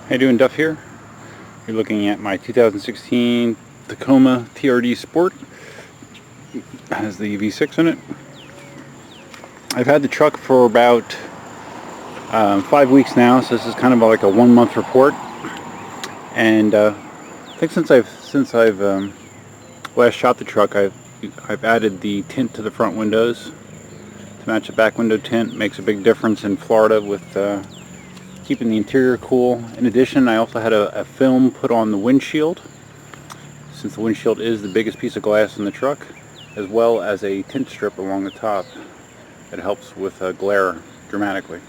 How you doing, Duff here? You're looking at my 2016 Tacoma TRD Sport. It has the V6 in it. I've had the truck for about 5 weeks now, so this is kind of like a 1 month report. And I think since I've last shot the truck, I've added the tint to the front windows to match the back window tint. Makes a big difference in Florida with keeping the interior cool. In addition, I also had a film put on the windshield, since the windshield is the biggest piece of glass in the truck, as well as a tint strip along the top that helps with glare dramatically.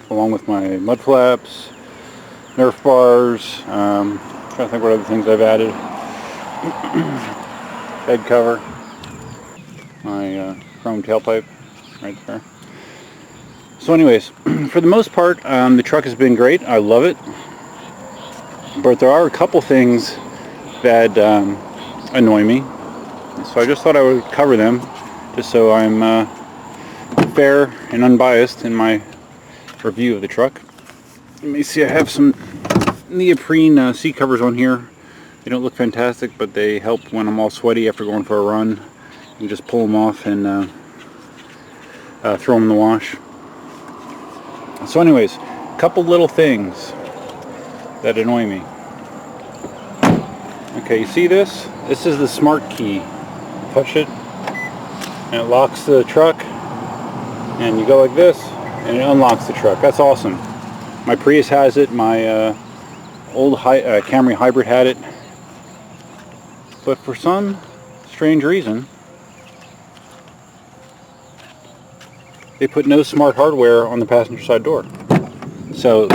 Along with my mud flaps, Nerf bars, trying to think what other things I've added. Bed cover, my chrome tailpipe right there. So anyways, for the most part, the truck has been great. I love it. But there are a couple things that annoy me. So I just thought I would cover them, just so I'm fair and unbiased in my review of the truck. Let me see, I have some Neoprene seat covers on here. They don't look fantastic, but they help when I'm all sweaty after going for a run. You just pull them off and throw them in the wash. So anyways, a couple little things that annoy me. Okay, you see this? This is the smart key. Touch it, and it locks the truck, and you go like this, and it unlocks the truck. That's awesome. My Prius has it, my old Camry Hybrid had it, but for some strange reason, they put no smart hardware on the passenger side door. So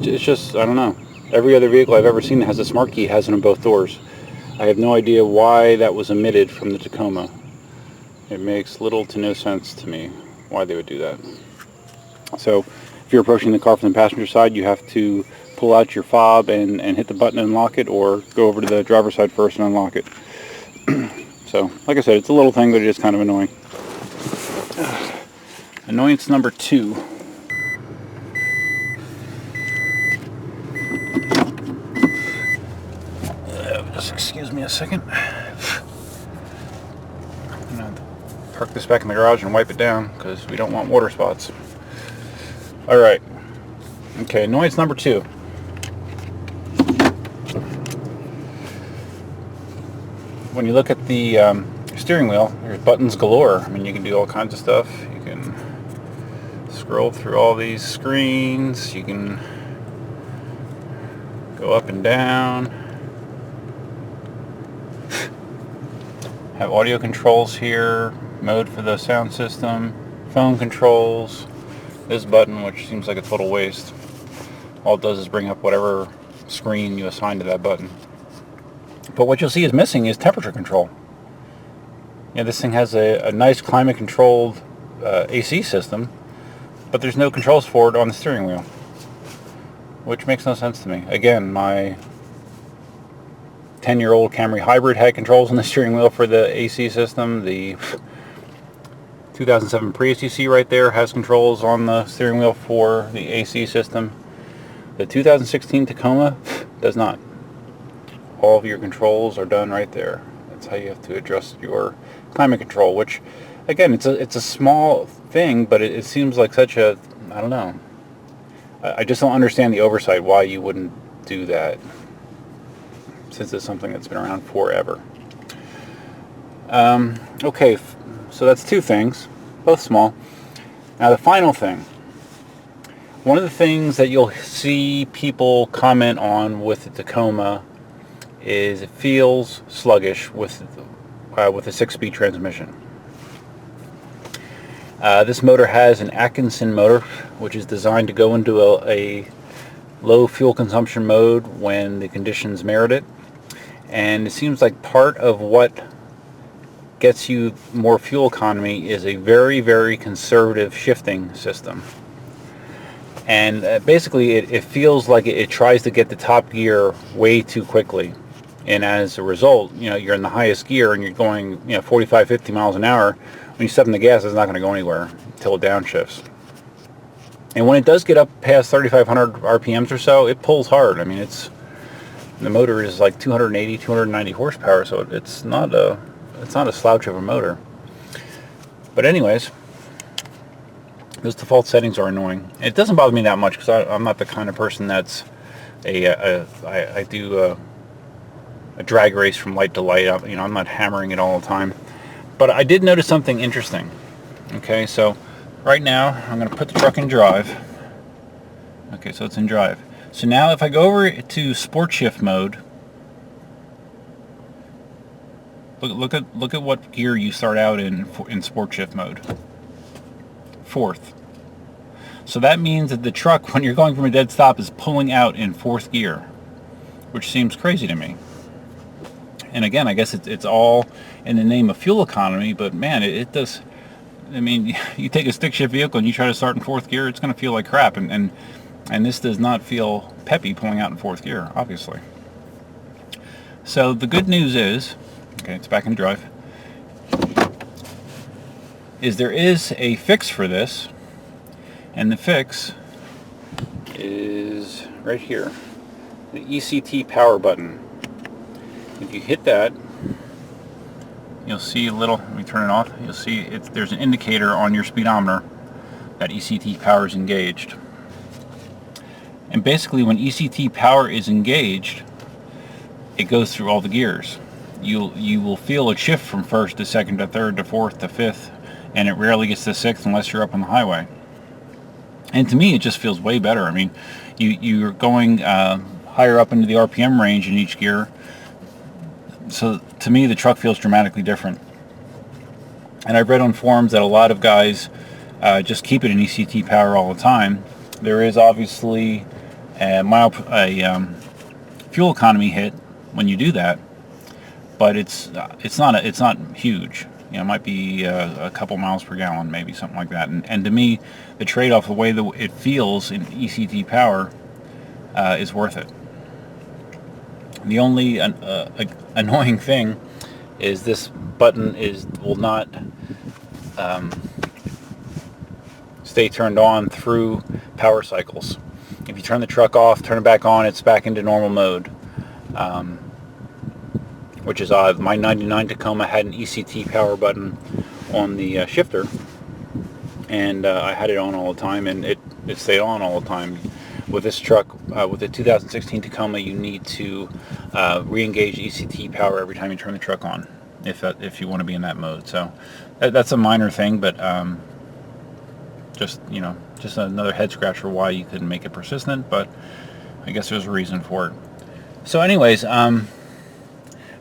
it's just, I don't know. Every other vehicle I've ever seen that has a smart key has it on both doors. I have no idea why that was omitted from the Tacoma. It makes little to no sense to me why they would do that. So if you're approaching the car from the passenger side, you have to pull out your fob and hit the button and unlock it, or go over to the driver's side first and unlock it. So like I said, it's a little thing, but it is kind of annoying. Annoyance number 2. Just excuse me a second. I'm gonna park this back in the garage and wipe it down because we don't want water spots. Alright. Okay, annoyance number 2. When you look at the steering wheel, there's buttons galore. I mean, you can do all kinds of stuff. You can scroll through all these screens. You can go up and down. Have audio controls here, mode for the sound system, phone controls, this button, which seems like a total waste. All it does is bring up whatever screen you assign to that button. But what you'll see is missing is temperature control. Yeah, this thing has a nice climate controlled AC system, but there's no controls for it on the steering wheel, which makes no sense to me. Again, my 10-year-old Camry Hybrid had controls on the steering wheel for the AC system. The 2007 Prius you see right there has controls on the steering wheel for the AC system. The 2016 Tacoma does not. All of your controls are done right there. That's how you have to adjust your climate control, which, again, it's a small thing, but it seems like such a, I don't know. I just don't understand the oversight, why you wouldn't do that, since it's something that's been around forever. Okay, so that's 2 things, both small. Now the final thing. One of the things that you'll see people comment on with the Tacoma is it feels sluggish with a 6-speed transmission. This motor has an Atkinson motor, which is designed to go into a low fuel consumption mode when the conditions merit it. And it seems like part of what gets you more fuel economy is a very, very conservative shifting system. And basically it feels like it tries to get the top gear way too quickly. And as a result, you're in the highest gear and you're going 45, 50 miles an hour. When you step in the gas, it's not going to go anywhere until it downshifts. And when it does get up past 3,500 RPMs or so, it pulls hard. I mean, the motor is like 280, 290 horsepower, so it's not a slouch of a motor. But anyways, those default settings are annoying. It doesn't bother me that much because I'm not the kind of person that's I do a drag race from light to light. I'm not hammering it all the time. But I did notice something interesting. Okay, so right now I'm going to put the truck in drive. Okay, so it's in drive. So now if I go over to sport shift mode, look at what gear you start out in sport shift mode. Fourth. So that means that the truck, when you're going from a dead stop, is pulling out in fourth gear, which seems crazy to me. And again, I guess it's all in the name of fuel economy, but man, it does. I mean, you take a stick shift vehicle and you try to start in fourth gear, it's going to feel like crap. And this does not feel peppy pulling out in fourth gear, obviously. So the good news is, okay, it's back in drive, is there is a fix for this, and the fix is right here, the ECT Power button. If you hit that, you'll see a little, let me turn it off, you'll see there's an indicator on your speedometer that ECT Power is engaged. And basically when ECT Power is engaged, it goes through all the gears. You will feel it shift from first to second to third to fourth to fifth, and it rarely gets to sixth unless you're up on the highway. And to me, it just feels way better. I mean, you're going higher up into the RPM range in each gear, so to me the truck feels dramatically different. And I've read on forums that a lot of guys just keep it in ECT Power all the time. There is obviously a fuel economy hit when you do that, but it's not huge. You know, it might be a couple miles per gallon, maybe something like that. And to me, the trade-off, the way that it feels in ECT Power, is worth it. The only annoying thing is this button will not stay turned on through power cycles. If you turn the truck off, turn it back on, it's back into normal mode, which is odd. My 99 Tacoma had an ECT Power button on the shifter, and I had it on all the time, and it stayed on all the time. With this truck, with the 2016 Tacoma, you need to re-engage ECT Power every time you turn the truck on, if you want to be in that mode. So that's a minor thing, but just another head scratcher why you couldn't make it persistent. But I guess there's a reason for it. So, anyways,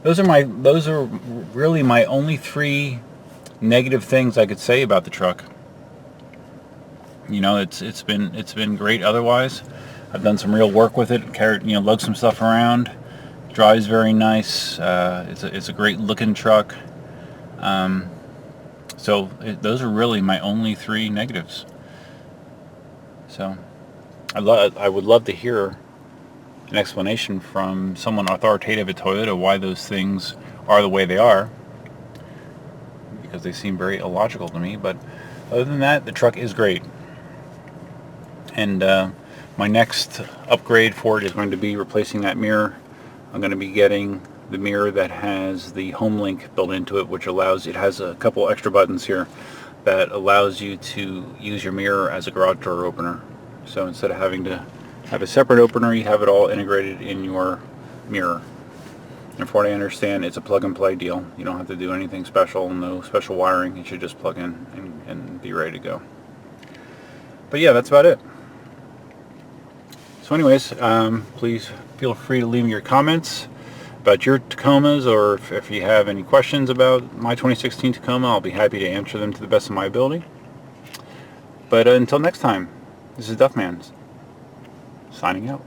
those are really my only 3 negative things I could say about the truck. You know, it's been great otherwise. I've done some real work with it, lugged some stuff around. Drives very nice. It's a great looking truck. So those are really my only 3 negatives. So I would love to hear an explanation from someone authoritative at Toyota why those things are the way they are, because they seem very illogical to me. But other than that, the truck is great. And my next upgrade for it is going to be replacing that mirror. I'm going to be getting the mirror that has the home link built into it, which it has a couple extra buttons here that allows you to use your mirror as a garage door opener. So instead of having to have a separate opener, you have it all integrated in your mirror. And from what I understand, it's a plug and play deal. You don't have to do anything special, no special wiring. You should just plug in and be ready to go. But yeah, that's about it. So anyways, please feel free to leave me your comments about your Tacomas, or if you have any questions about my 2016 Tacoma, I'll be happy to answer them to the best of my ability. But until next time, this is Duffman, signing out.